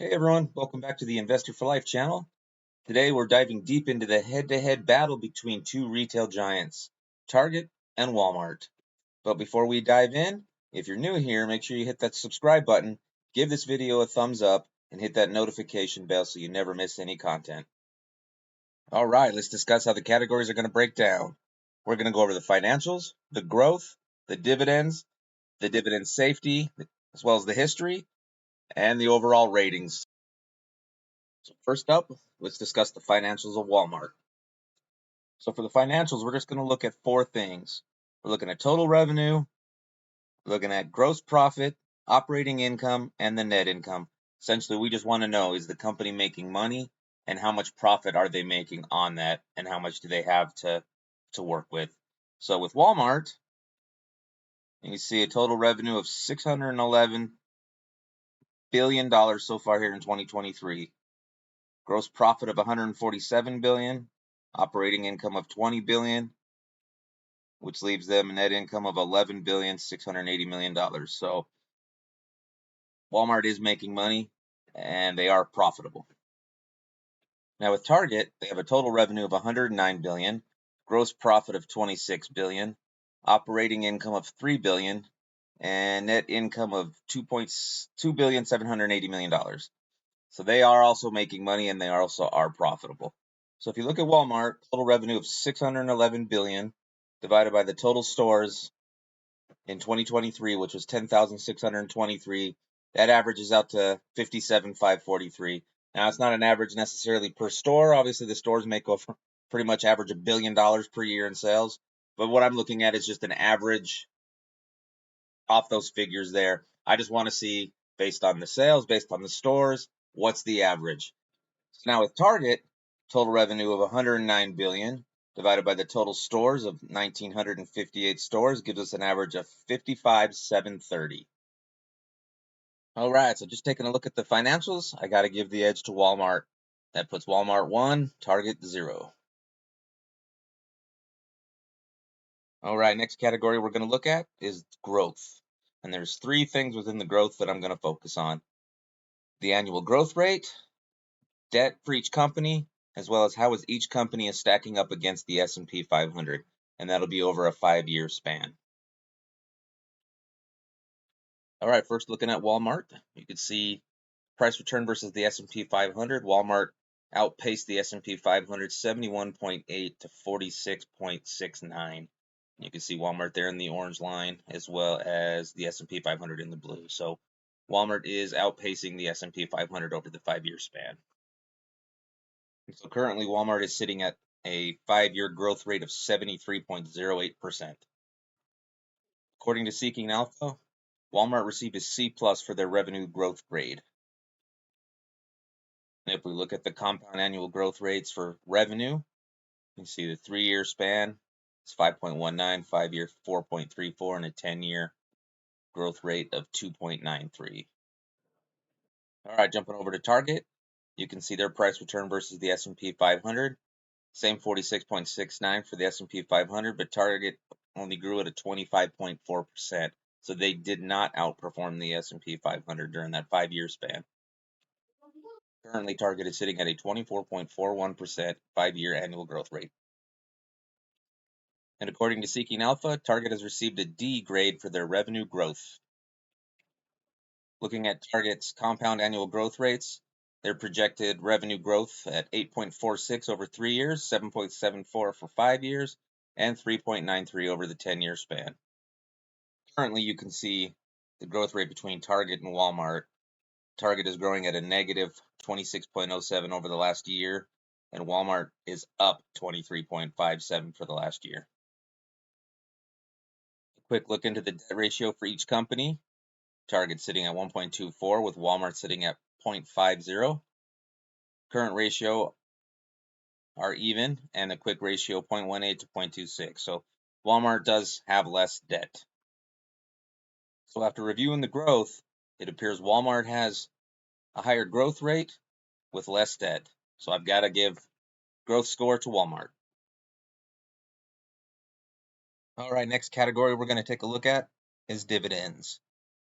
Hey everyone, welcome back to the Investor for Life channel. Today we're diving deep into the head-to-head battle between two retail giants, Target and Walmart. But before we dive in, if you're new here, make sure you hit that subscribe button, give this video a thumbs up, and hit that notification bell so you never miss any content. All right, let's discuss how the categories are going to break down. We're going to go over the financials, the growth, the dividend safety, as well as the history, and the overall ratings. So first up, let's discuss the financials of Walmart. So for the financials, we're just going to look at four things. We're looking at total revenue, looking at gross profit, operating income, and the net income. Essentially, we just want to know, is the company making money and how much profit are they making on that and how much do they have to work with. So with Walmart, you see a total revenue of $611 billion so far here in 2023. Gross profit of $147 billion, operating income of $20 billion, which leaves them a net income of $11,680 million. So Walmart is making money and they are profitable. Now with Target, they have a total revenue of $109 billion, gross profit of $26 billion, operating income of $3 billion, and net income of $2,780 million. So they are also making money and they also are profitable. So if you look at Walmart, total revenue of $611 billion divided by the total stores in 2023, which was 10,623, that averages out to 57,543. Now, it's not an average necessarily per store. Obviously, the stores make over pretty much average $1 billion per year in sales. But what I'm looking at is just an average off those figures there. I just want to see, based on the sales, based on the stores, what's the average. So now with Target, total revenue of $109 billion divided by the total stores of 1,958 stores gives us an average of 55,730. All right, so just taking a look at the financials, I got to give the edge to Walmart. That puts Walmart 1, Target 0. All right, next category we're going to look at is growth. And there's three things within the growth that I'm going to focus on. The annual growth rate, debt for each company, as well as how is each company is stacking up against the S&P 500, and that'll be over a 5-year span. All right, first looking at Walmart, you can see price return versus the S&P 500. Walmart outpaced the S&P 500 71.8 to 46.69. You can see Walmart there in the orange line, as well as the S&P 500 in the blue. So Walmart is outpacing the S&P 500 over the 5-year span. So currently, Walmart is sitting at a 5-year growth rate of 73.08%. According to Seeking Alpha, Walmart received a C+ for their revenue growth grade. And if we look at the compound annual growth rates for revenue, you can see the 3-year span is 5.19, 5-year 4.34, and a 10-year growth rate of 2.93. All right, jumping over to Target, you can see their price return versus the S&P 500. Same 46.69 for the S&P 500, but Target only grew at a 25.4%. So they did not outperform the S&P 500 during that 5-year span. Currently, Target is sitting at a 24.41% 5-year annual growth rate. And according to Seeking Alpha, Target has received a D grade for their revenue growth. Looking at Target's compound annual growth rates, their projected revenue growth at 8.46 over 3 years, 7.74 for 5 years, and 3.93 over the 10-year span. Currently, you can see the growth rate between Target and Walmart. Target is growing at a negative 26.07 over the last year, and Walmart is up 23.57 for the last year. A quick look into the debt ratio for each company. Target sitting at 1.24 with Walmart sitting at 0.50. Current ratio are even, and a quick ratio 0.18 to 0.26. So Walmart does have less debt. So after reviewing the growth, it appears Walmart has a higher growth rate with less debt. So I've got to give growth score to Walmart. All right, next category we're going to take a look at is dividends.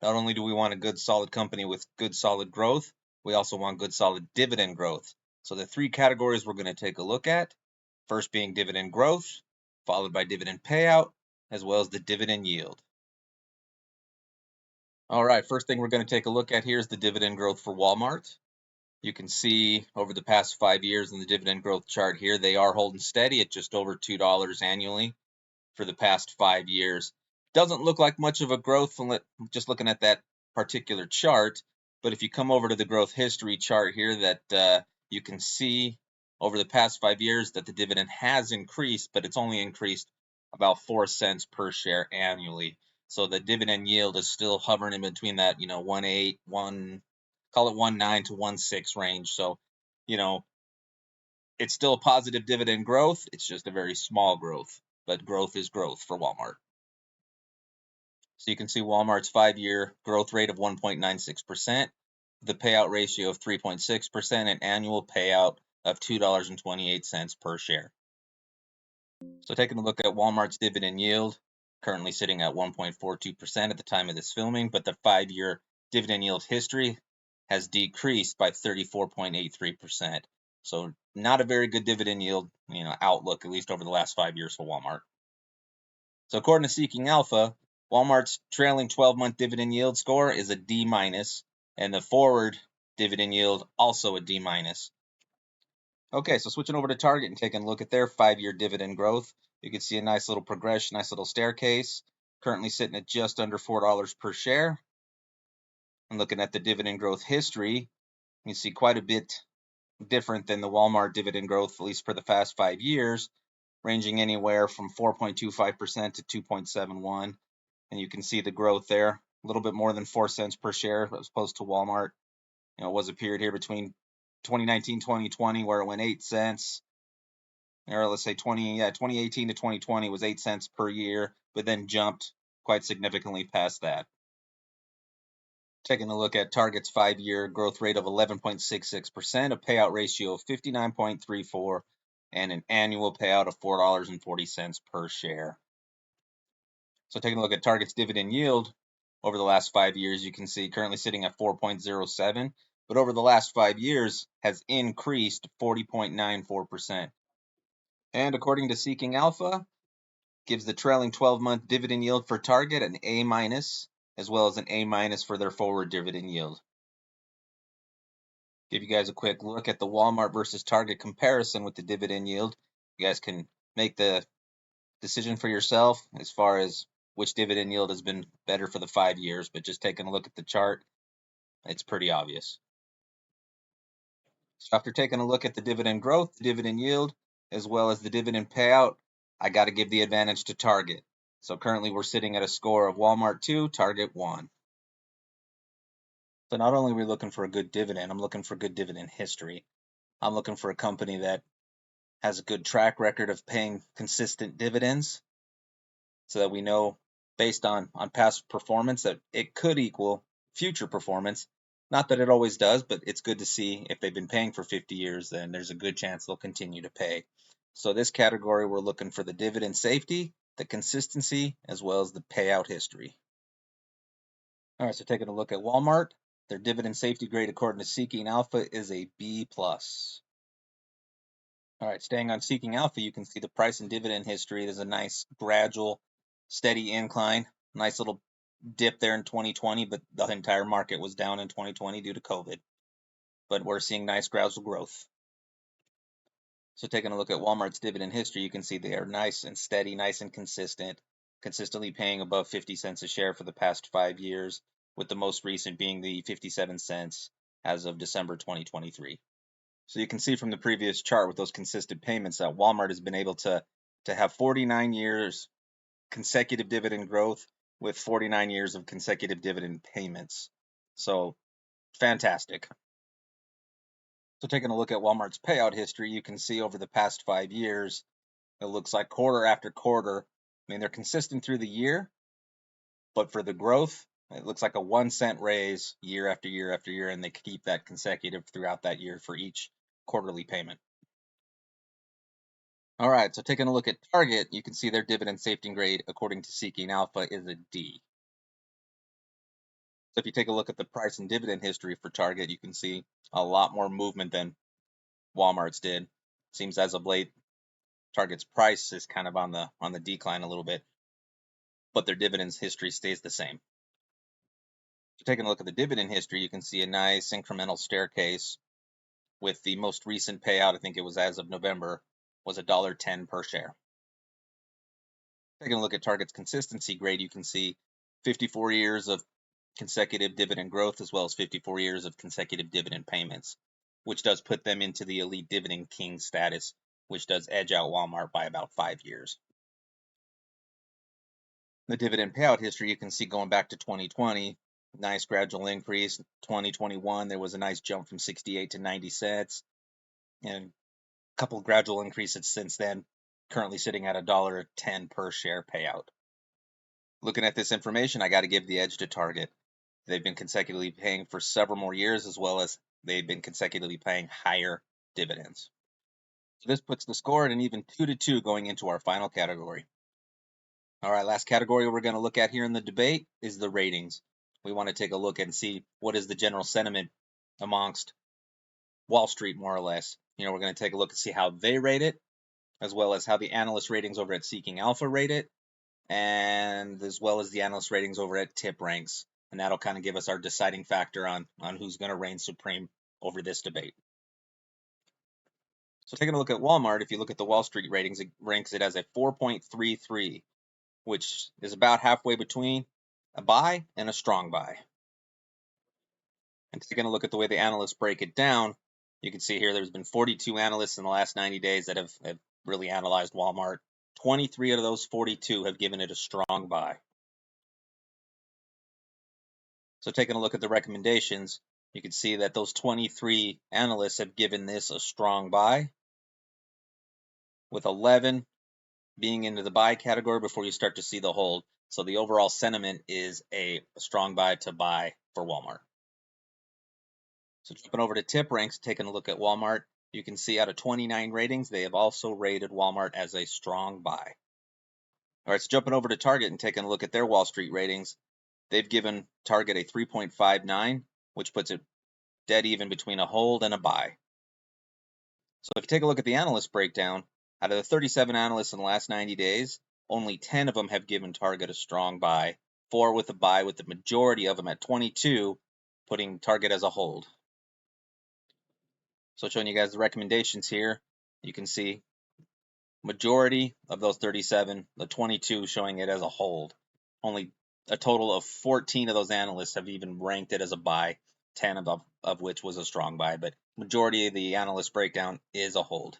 Not only do we want a good solid company with good solid growth, We also want good solid dividend growth. So the three categories we're going to take a look at, first being dividend growth, followed by dividend payout, as well as the dividend yield. All right, first thing we're going to take a look at here is the dividend growth for Walmart. You can see over the past 5 years in the dividend growth chart here, they are holding steady at just over $2 annually for the past 5 years. Doesn't look like much of a growth from just looking at that particular chart, but if you come over to the growth history chart here, that you can see over the past 5 years that the dividend has increased, but it's only increased about 4 cents per share annually. So the dividend yield is still hovering in between that, 1.8, call it 1.9 to 1.6 range. So, it's still a positive dividend growth. It's just a very small growth, but growth is growth for Walmart. So you can see Walmart's 5-year growth rate of 1.96%, the payout ratio of 3.6%, and annual payout of $2.28 per share. So taking a look at Walmart's dividend yield, currently sitting at 1.42% at the time of this filming, but the 5-year dividend yield history has decreased by 34.83%. So not a very good dividend yield, outlook, at least over the last 5 years for Walmart. So according to Seeking Alpha, Walmart's trailing 12-month dividend yield score is a D-, and the forward dividend yield also a D-. Okay, so switching over to Target and taking a look at their 5-year dividend growth, you can see a nice little progression, nice little staircase, currently sitting at just under $4 per share. And looking at the dividend growth history, you see quite a bit different than the Walmart dividend growth, at least for the past 5 years, ranging anywhere from 4.25% to 2.71%. And you can see the growth there, a little bit more than 4 cents per share as opposed to Walmart. It was a period here between 2019, 2020 where it went 8 cents. Or let's say 2018 to 2020 was 8 cents per year, but then jumped quite significantly past that. Taking a look at Target's 5-year growth rate of 11.66%, a payout ratio of 59.34, and an annual payout of $4.40 per share. So taking a look at Target's dividend yield over the last 5 years, you can see currently sitting at 4.07, but over the last 5 years has increased 40.94%. And according to Seeking Alpha, gives the trailing 12-month dividend yield for Target an A-, as well as an A- for their forward dividend yield. Give you guys a quick look at the Walmart versus Target comparison with the dividend yield. You guys can make the decision for yourself as far as which dividend yield has been better for the 5 years, but just taking a look at the chart, it's pretty obvious. So after taking a look at the dividend growth, the dividend yield, as well as the dividend payout, I got to give the advantage to Target. So currently we're sitting at a score of Walmart 2, Target 1. So not only are we looking for a good dividend, I'm looking for good dividend history. I'm looking for a company that has a good track record of paying consistent dividends so that we know based on past performance that it could equal future performance. Not that it always does, but it's good to see if they've been paying for 50 years, then there's a good chance they'll continue to pay. So this category, we're looking for the dividend safety, the consistency, as well as the payout history. All right, so taking a look at Walmart, their dividend safety grade according to Seeking Alpha is a B+. All right, staying on Seeking Alpha, you can see the price and dividend history. There's a nice gradual, steady incline. Nice little dip there in 2020, but the entire market was down in 2020 due to COVID. But we're seeing nice gradual growth. So taking a look at Walmart's dividend history, you can see they are nice and steady, nice and consistent, consistently paying above 50 cents a share for the past 5 years, with the most recent being the 57 cents as of December 2023. So you can see from the previous chart with those consistent payments that Walmart has been able to have 49 years consecutive dividend growth with 49 years of consecutive dividend payments. So fantastic. So taking a look at Walmart's payout history, you can see over the past 5 years, it looks like quarter after quarter. I mean, they're consistent through the year, but for the growth, it looks like a 1 cent raise year after year after year, and they keep that consecutive throughout that year for each quarterly payment. All right, so taking a look at Target, you can see their dividend safety grade, according to Seeking Alpha, is a D. So if you take a look at the price and dividend history for Target, you can see a lot more movement than Walmart's did. Seems as of late, Target's price is kind of on the decline a little bit, but their dividends history stays the same. Taking a look at the dividend history, you can see a nice incremental staircase with the most recent payout, I think it was as of November, was $1.10 per share. Taking a look at Target's consistency grade, you can see 54 years of consecutive dividend growth as well as 54 years of consecutive dividend payments, which does put them into the elite dividend king status, which does edge out Walmart by about 5 years. The dividend payout history, you can see going back to 2020, nice gradual increase. 2021, there was a nice jump from 68 to 90 cents, and a couple of gradual increases since then, currently sitting at $1.10 per share payout. Looking at this information, I got to give the edge to Target. They've been consecutively paying for several more years, as well as they've been consecutively paying higher dividends. So this puts the score at an even 2-2 going into our final category. All right, last category we're going to look at here in the debate is the ratings. We want to take a look and see what is the general sentiment amongst Wall Street, more or less. We're going to take a look and see how they rate it, as well as how the analyst ratings over at Seeking Alpha rate it, and as well as the analyst ratings over at TipRanks. And that'll kind of give us our deciding factor on who's going to reign supreme over this debate. So taking a look at Walmart, if you look at the Wall Street ratings, it ranks it as a 4.33, which is about halfway between a buy and a strong buy. And taking a look at the way the analysts break it down, you can see here there's been 42 analysts in the last 90 days that have really analyzed Walmart. 23 out of those 42 have given it a strong buy. So taking a look at the recommendations, you can see that those 23 analysts have given this a strong buy, with 11 being into the buy category before you start to see the hold. So the overall sentiment is a strong buy to buy for Walmart. So jumping over to TipRanks, taking a look at Walmart, you can see out of 29 ratings, they have also rated Walmart as a strong buy. All right, so jumping over to Target and taking a look at their Wall Street ratings, they've given Target a 3.59, which puts it dead even between a hold and a buy. So if you take a look at the analyst breakdown, out of the 37 analysts in the last 90 days, only 10 of them have given Target a strong buy, 4 with a buy, with the majority of them at 22 putting Target as a hold. So showing you guys the recommendations here, you can see majority of those 37, the 22 showing it as a hold. Only a total of 14 of those analysts have even ranked it as a buy, 10 of which was a strong buy, but majority of the analyst breakdown is a hold.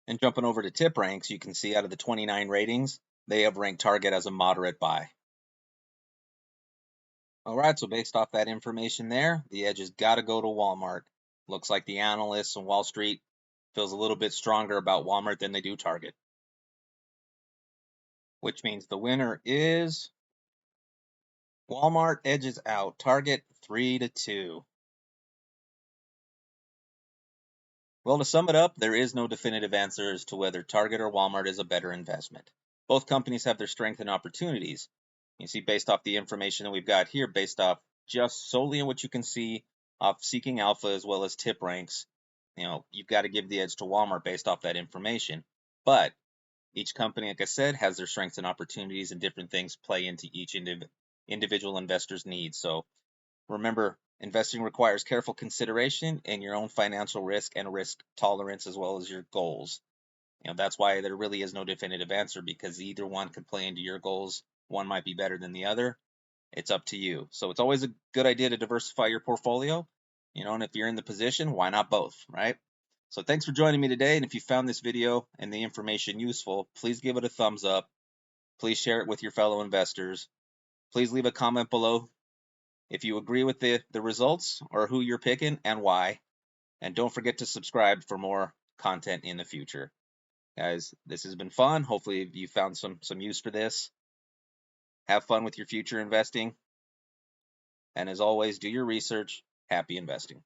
And jumping over to TipRanks, you can see out of the 29 ratings, they have ranked Target as a moderate buy. All right, so based off that information there, the edge has got to go to Walmart. Looks like the analysts on Wall Street feels a little bit stronger about Walmart than they do Target. Which means the winner is Walmart edges out Target 3-2. Well, to sum it up, there is no definitive answer as to whether Target or Walmart is a better investment. Both companies have their strengths and opportunities. You see, based off the information that we've got here, based off just solely on what you can see off Seeking Alpha as well as TipRanks, you've got to give the edge to Walmart based off that information. But each company, like I said, has their strengths and opportunities, and different things play into each individual investor's needs. So remember, investing requires careful consideration and your own financial risk and risk tolerance as well as your goals. That's why there really is no definitive answer, because either one could play into your goals. One might be better than the other. It's up to you. So it's always a good idea to diversify your portfolio, and if you're in the position, why not both, right? So thanks for joining me today. And if you found this video and the information useful, please give it a thumbs up. Please share it with your fellow investors. Please leave a comment below if you agree with the results or who you're picking and why. And don't forget to subscribe for more content in the future. Guys, this has been fun. Hopefully you found some use for this. Have fun with your future investing. And as always, do your research. Happy investing.